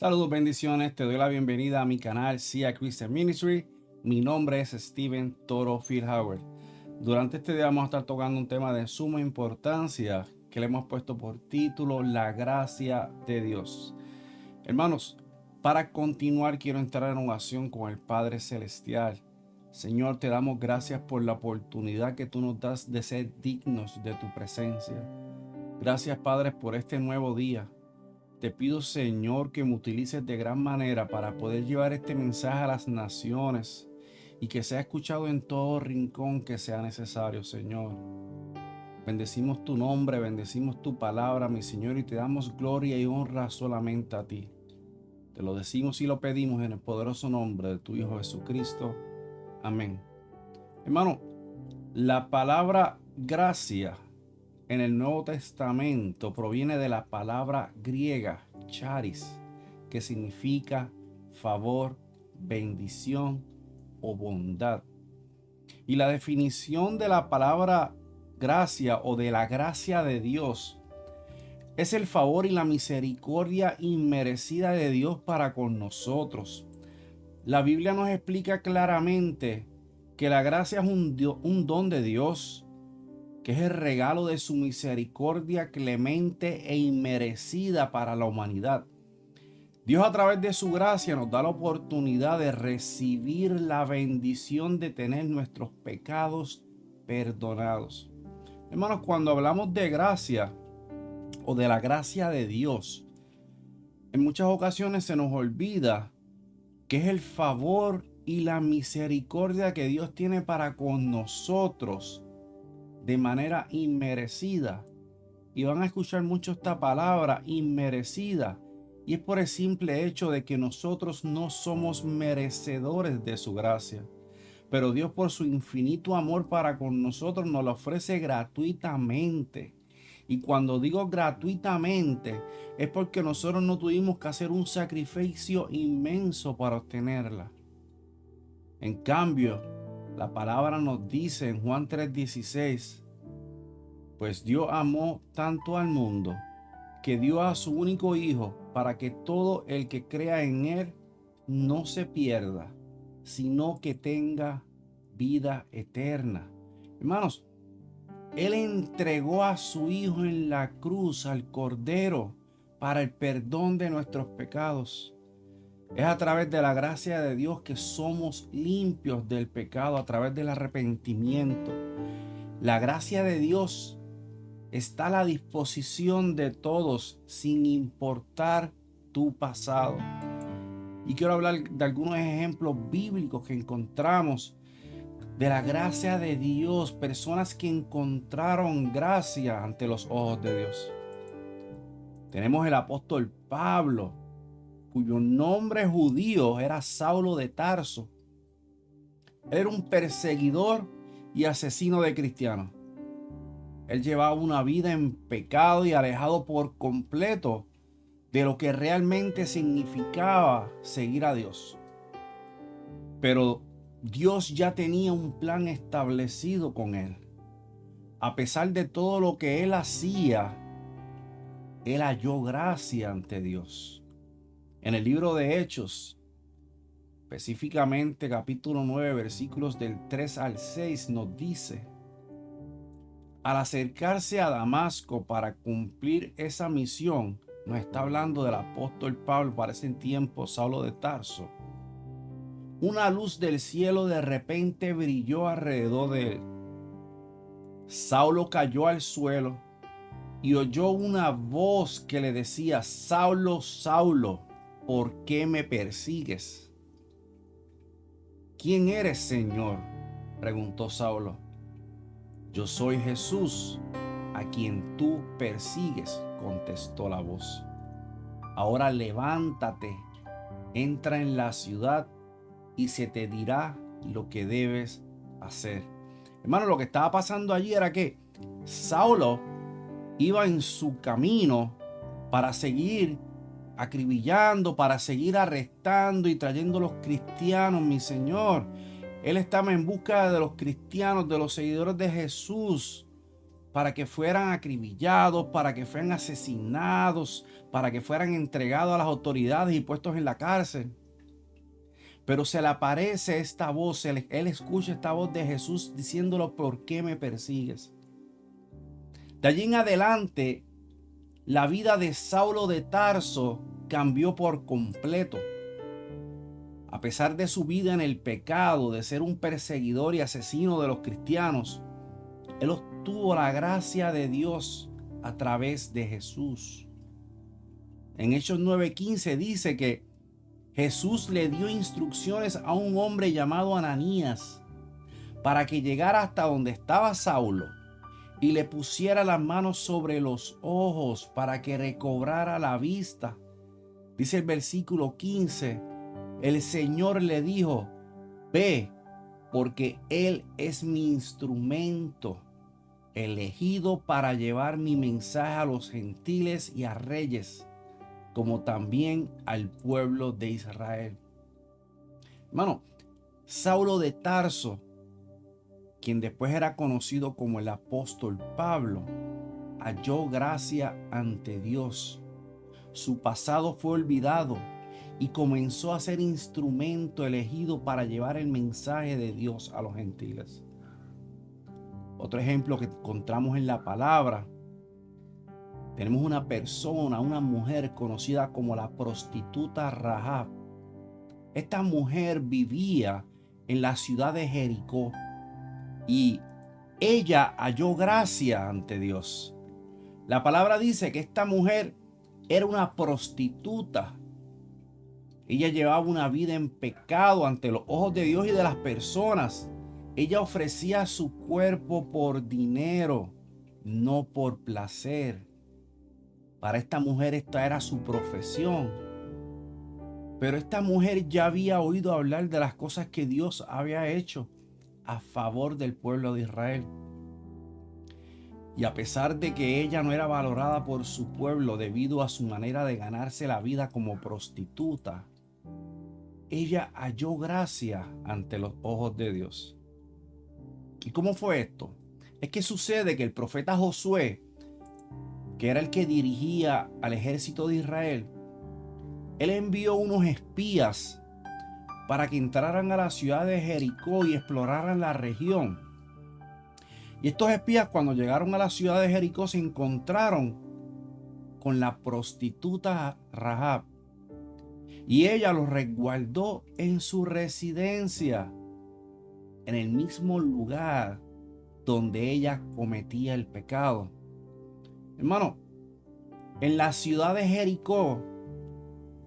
Saludos, bendiciones. Te doy la bienvenida a mi canal Sia Christian Ministry. Mi nombre es Steven Toro Fieldhauer. Durante este día vamos a estar tocando un tema de suma importancia que le hemos puesto por título La gracia de Dios. Hermanos, para continuar quiero entrar en oración con el Padre Celestial. Señor, te damos gracias por la oportunidad que tú nos das de ser dignos de tu presencia. Gracias, Padre, por este nuevo día. Te pido, Señor, que me utilices de gran manera para poder llevar este mensaje a las naciones y que sea escuchado en todo rincón que sea necesario, Señor. Bendecimos tu nombre, bendecimos tu palabra, mi Señor, y te damos gloria y honra solamente a ti. Te lo decimos y lo pedimos en el poderoso nombre de tu Hijo Jesucristo. Amén. Hermano, la palabra gracia en el Nuevo Testamento proviene de la palabra griega charis, que significa favor, bendición o bondad. Y la definición de la palabra gracia o de la gracia de Dios es el favor y la misericordia inmerecida de Dios para con nosotros. La Biblia nos explica claramente que la gracia es un don de Dios, que es el regalo de su misericordia clemente e inmerecida para la humanidad. Dios, a través de su gracia, nos da la oportunidad de recibir la bendición de tener nuestros pecados perdonados. Hermanos, cuando hablamos de gracia o de la gracia de Dios, en muchas ocasiones se nos olvida que es el favor y la misericordia que Dios tiene para con nosotros de manera inmerecida. Y van a escuchar mucho esta palabra, inmerecida. Y es por el simple hecho de que nosotros no somos merecedores de su gracia. Pero Dios, por su infinito amor para con nosotros, nos la ofrece gratuitamente. Y cuando digo gratuitamente, es porque nosotros no tuvimos que hacer un sacrificio inmenso para obtenerla. En cambio, la palabra nos dice en Juan 3:16, pues Dios amó tanto al mundo que dio a su único Hijo para que todo el que crea en Él no se pierda, sino que tenga vida eterna. Hermanos, Él entregó a su Hijo en la cruz, al Cordero, para el perdón de nuestros pecados. Es a través de la gracia de Dios que somos limpios del pecado, a través del arrepentimiento. La gracia de Dios está a la disposición de todos, sin importar tu pasado. Y quiero hablar de algunos ejemplos bíblicos que encontramos de la gracia de Dios, personas que encontraron gracia ante los ojos de Dios. Tenemos el apóstol Pablo, cuyo nombre judío era Saulo de Tarso. Era un perseguidor y asesino de cristianos. Él llevaba una vida en pecado y alejado por completo de lo que realmente significaba seguir a Dios. Pero Dios ya tenía un plan establecido con él. A pesar de todo lo que él hacía, él halló gracia ante Dios. En el libro de Hechos, específicamente capítulo 9, versículos del 3 al 6, nos dice: al acercarse a Damasco para cumplir esa misión, nos está hablando del apóstol Pablo para ese tiempo, Saulo de Tarso, una luz del cielo de repente brilló alrededor de él. Saulo cayó al suelo y oyó una voz que le decía: Saulo, Saulo, ¿por qué me persigues? ¿Quién eres, Señor?, preguntó Saulo. Yo soy Jesús, a quien tú persigues, contestó la voz. Ahora levántate, entra en la ciudad y se te dirá lo que debes hacer. Hermano, lo que estaba pasando allí era que Saulo iba en su camino para seguir acribillando, para seguir arrestando y trayendo a los cristianos, mi Señor. Él estaba en busca de los cristianos, de los seguidores de Jesús, para que fueran acribillados, para que fueran asesinados, para que fueran entregados a las autoridades y puestos en la cárcel. Pero se le aparece esta voz, él escucha esta voz de Jesús diciéndolo: ¿por qué me persigues? De allí en adelante, la vida de Saulo de Tarso cambió por completo. A pesar de su vida en el pecado, de ser un perseguidor y asesino de los cristianos, él obtuvo la gracia de Dios a través de Jesús. En Hechos 9:15 dice que Jesús le dio instrucciones a un hombre llamado Ananías para que llegara hasta donde estaba Saulo y le pusiera las manos sobre los ojos para que recobrara la vista. Dice el versículo 15, el Señor le dijo: ve, porque Él es mi instrumento elegido para llevar mi mensaje a los gentiles y a reyes, como también al pueblo de Israel. Hermano, Saulo de Tarso, quien después era conocido como el apóstol Pablo, halló gracia ante Dios. Su pasado fue olvidado y comenzó a ser instrumento elegido para llevar el mensaje de Dios a los gentiles. Otro ejemplo que encontramos en la palabra, tenemos una persona, una mujer conocida como la prostituta Rahab. Esta mujer vivía en la ciudad de Jericó y ella halló gracia ante Dios. La palabra dice que esta mujer era una prostituta. Ella llevaba una vida en pecado ante los ojos de Dios y de las personas. Ella ofrecía su cuerpo por dinero, no por placer. Para esta mujer esta era su profesión. Pero esta mujer ya había oído hablar de las cosas que Dios había hecho a favor del pueblo de Israel. Y a pesar de que ella no era valorada por su pueblo debido a su manera de ganarse la vida como prostituta, ella halló gracia ante los ojos de Dios. ¿Y cómo fue esto? Es que sucede que el profeta Josué, que era el que dirigía al ejército de Israel, él envió unos espías para que entraran a la ciudad de Jericó y exploraran la región. Y estos espías, cuando llegaron a la ciudad de Jericó, se encontraron con la prostituta Rahab. Y ella los resguardó en su residencia, en el mismo lugar donde ella cometía el pecado. Hermano, en la ciudad de Jericó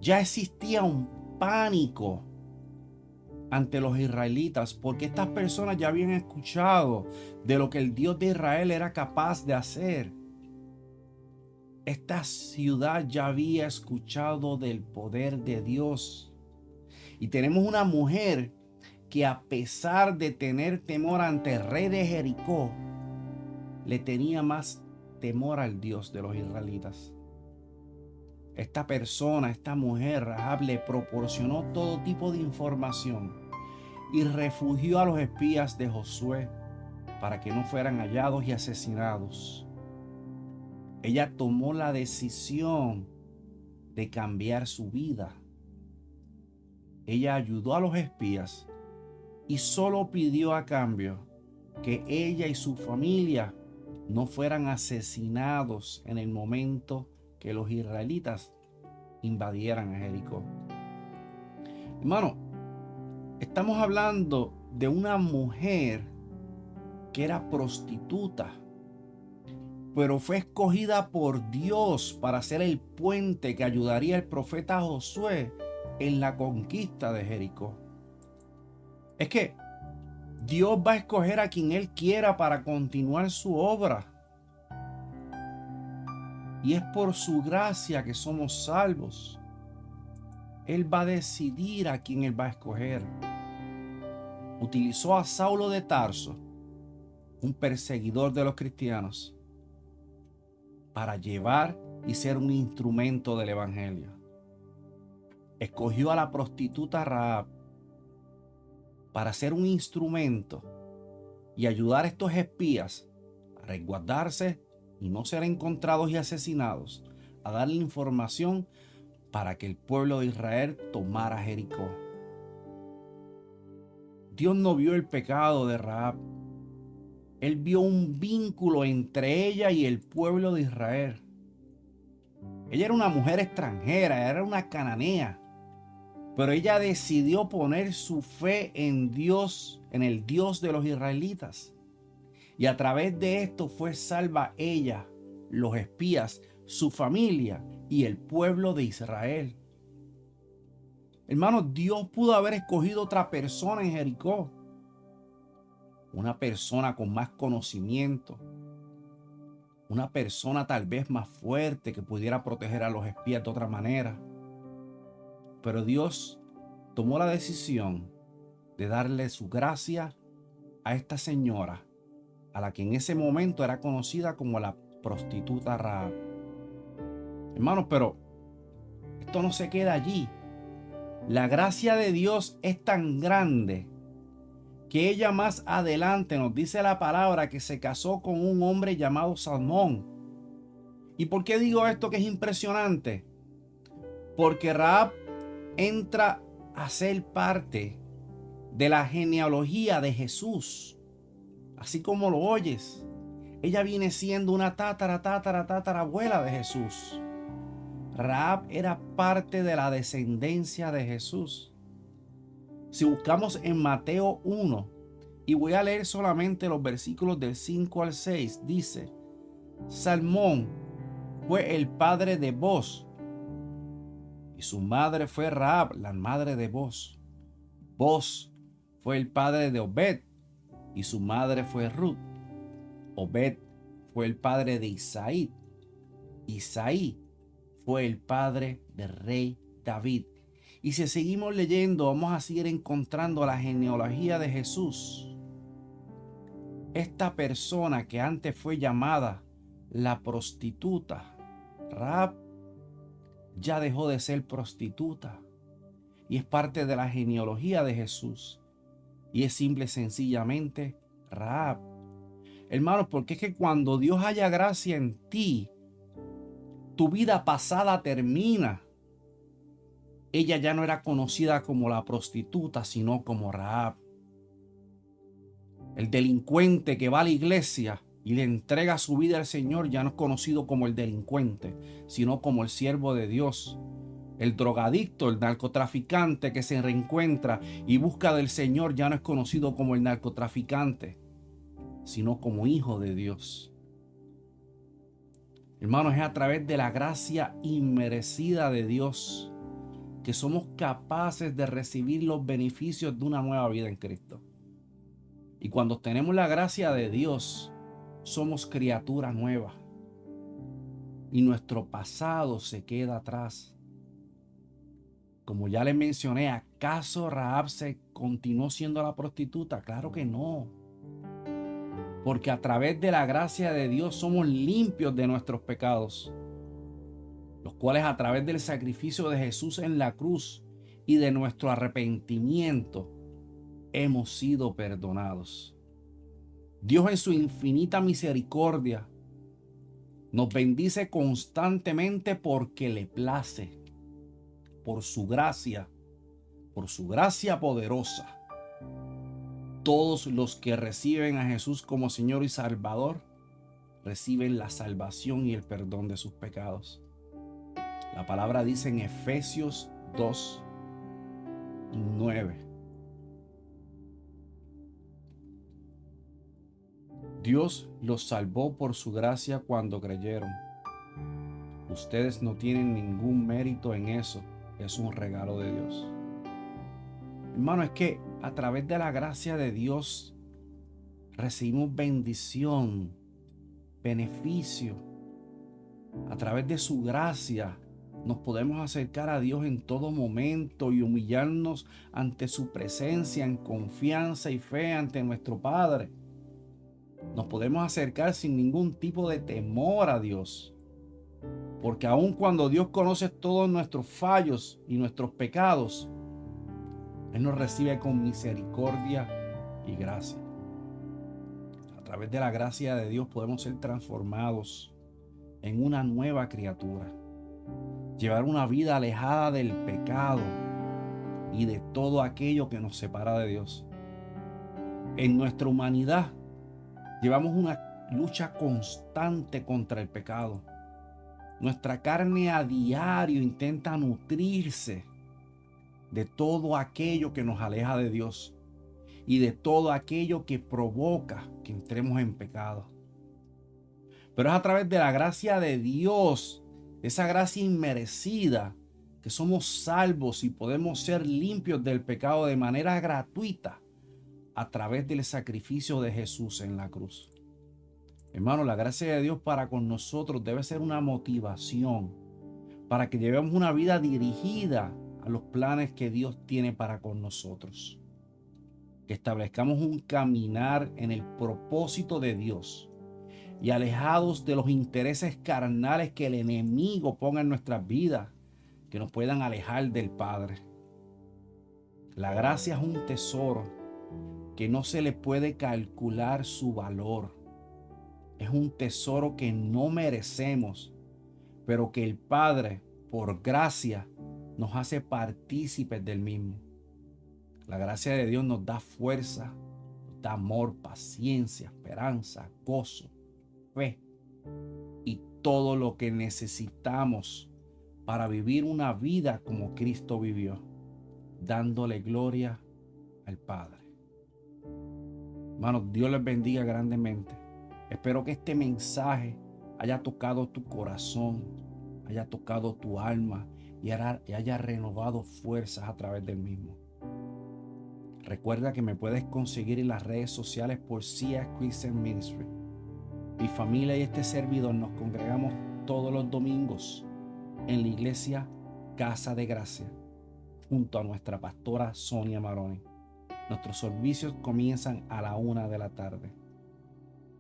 ya existía un pánico ante los israelitas, porque estas personas ya habían escuchado de lo que el Dios de Israel era capaz de hacer. Esta ciudad ya había escuchado del poder de Dios. Y tenemos una mujer que, a pesar de tener temor ante el rey de Jericó, le tenía más temor al Dios de los israelitas. Esta persona, esta mujer, Rahab, le proporcionó todo tipo de información y refugió a los espías de Josué para que no fueran hallados y asesinados. Ella tomó la decisión de cambiar su vida. Ella ayudó a los espías y solo pidió a cambio que ella y su familia no fueran asesinados en el momento que los israelitas invadieran a Jericó. Hermano, estamos hablando de una mujer que era prostituta, pero fue escogida por Dios para ser el puente que ayudaría al profeta Josué en la conquista de Jericó. Es que Dios va a escoger a quien Él quiera para continuar su obra. Y es por su gracia que somos salvos. Él va a decidir a quién Él va a escoger. Utilizó a Saulo de Tarso, un perseguidor de los cristianos, para llevar y ser un instrumento del evangelio. Escogió a la prostituta Rahab para ser un instrumento y ayudar a estos espías a resguardarse y no ser encontrados y asesinados, a darle información para que el pueblo de Israel tomara Jericó. Dios no vio el pecado de Rahab. Él vio un vínculo entre ella y el pueblo de Israel. Ella era una mujer extranjera, era una cananea, pero ella decidió poner su fe en Dios, en el Dios de los israelitas. Y a través de esto fue salva ella, los espías, su familia y el pueblo de Israel. Hermanos, Dios pudo haber escogido otra persona en Jericó. Una persona con más conocimiento. Una persona tal vez más fuerte que pudiera proteger a los espías de otra manera. Pero Dios tomó la decisión de darle su gracia a esta señora, a la que en ese momento era conocida como la prostituta Rahab. Hermanos, pero esto no se queda allí. La gracia de Dios es tan grande que ella más adelante nos dice la palabra que se casó con un hombre llamado Salmón. ¿Y por qué digo esto que es impresionante? Porque Rahab entra a ser parte de la genealogía de Jesús. Así como lo oyes, ella viene siendo una tatarabuela de Jesús. Rahab era parte de la descendencia de Jesús. Si buscamos en Mateo 1, y voy a leer solamente los versículos del 5 al 6, dice: Salmón fue el padre de Boz, y su madre fue Rahab, la madre de Boz. Boz fue el padre de Obed, y su madre fue Ruth. Obed fue el padre de Isaí. Isaí fue el padre del rey David. Y si seguimos leyendo, vamos a seguir encontrando la genealogía de Jesús. Esta persona que antes fue llamada la prostituta, Rahab, ya dejó de ser prostituta y es parte de la genealogía de Jesús. Y es simple y sencillamente Rahab. Hermanos, porque es que cuando Dios haya gracia en ti, tu vida pasada termina. Ella ya no era conocida como la prostituta, sino como Rahab. El delincuente que va a la iglesia y le entrega su vida al Señor ya no es conocido como el delincuente, sino como el siervo de Dios. El drogadicto, el narcotraficante que se reencuentra y busca del Señor ya no es conocido como el narcotraficante, sino como hijo de Dios. Hermanos, es a través de la gracia inmerecida de Dios que somos capaces de recibir los beneficios de una nueva vida en Cristo. Y cuando tenemos la gracia de Dios, somos criatura nueva. Y nuestro pasado se queda atrás. Como ya les mencioné, ¿acaso Rahab se continuó siendo la prostituta? Claro que no. Porque a través de la gracia de Dios somos limpios de nuestros pecados, los cuales a través del sacrificio de Jesús en la cruz y de nuestro arrepentimiento hemos sido perdonados. Dios en su infinita misericordia nos bendice constantemente porque le place, por su gracia poderosa. Todos los que reciben a Jesús como Señor y Salvador reciben la salvación y el perdón de sus pecados. La palabra dice en Efesios 2:9. Dios los salvó por su gracia cuando creyeron. Ustedes no tienen ningún mérito en eso. Es un regalo de Dios. Hermano, es que a través de la gracia de Dios recibimos bendición, beneficio. A través de su gracia nos podemos acercar a Dios en todo momento y humillarnos ante su presencia en confianza y fe ante nuestro Padre. Nos podemos acercar sin ningún tipo de temor a Dios. Porque aun cuando Dios conoce todos nuestros fallos y nuestros pecados, Él nos recibe con misericordia y gracia. través de la gracia de Dios podemos ser transformados en una nueva criatura. Llevar una vida alejada del pecado y de todo aquello que nos separa de Dios. En nuestra humanidad llevamos una lucha constante contra el pecado. Nuestra carne a diario intenta nutrirse de todo aquello que nos aleja de Dios y de todo aquello que provoca que entremos en pecado. Pero es a través de la gracia de Dios, esa gracia inmerecida, que somos salvos y podemos ser limpios del pecado de manera gratuita a través del sacrificio de Jesús en la cruz. Hermano, la gracia de Dios para con nosotros debe ser una motivación para que llevemos una vida dirigida a los planes que Dios tiene para con nosotros. Que establezcamos un caminar en el propósito de Dios y alejados de los intereses carnales que el enemigo ponga en nuestras vidas, que nos puedan alejar del Padre. La gracia es un tesoro que no se le puede calcular su valor. Es un tesoro que no merecemos, pero que el Padre, por gracia, nos hace partícipes del mismo. La gracia de Dios nos da fuerza, nos da amor, paciencia, esperanza, gozo, fe y todo lo que necesitamos para vivir una vida como Cristo vivió, dándole gloria al Padre. Hermanos, Dios les bendiga grandemente. Espero que este mensaje haya tocado tu corazón, haya tocado tu alma y haya renovado fuerzas a través del mismo. Recuerda que me puedes conseguir en las redes sociales por C.A. Christian Ministry. Mi familia y este servidor nos congregamos todos los domingos en la iglesia Casa de Gracia, junto a nuestra pastora Sonia Maroni. Nuestros servicios comienzan a la 1 de la tarde.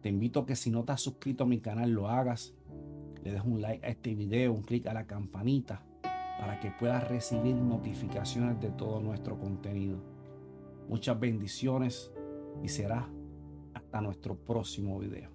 Te invito a que si no te has suscrito a mi canal lo hagas, le des un like a este video, un clic a la campanita para que puedas recibir notificaciones de todo nuestro contenido. Muchas bendiciones y será hasta nuestro próximo video.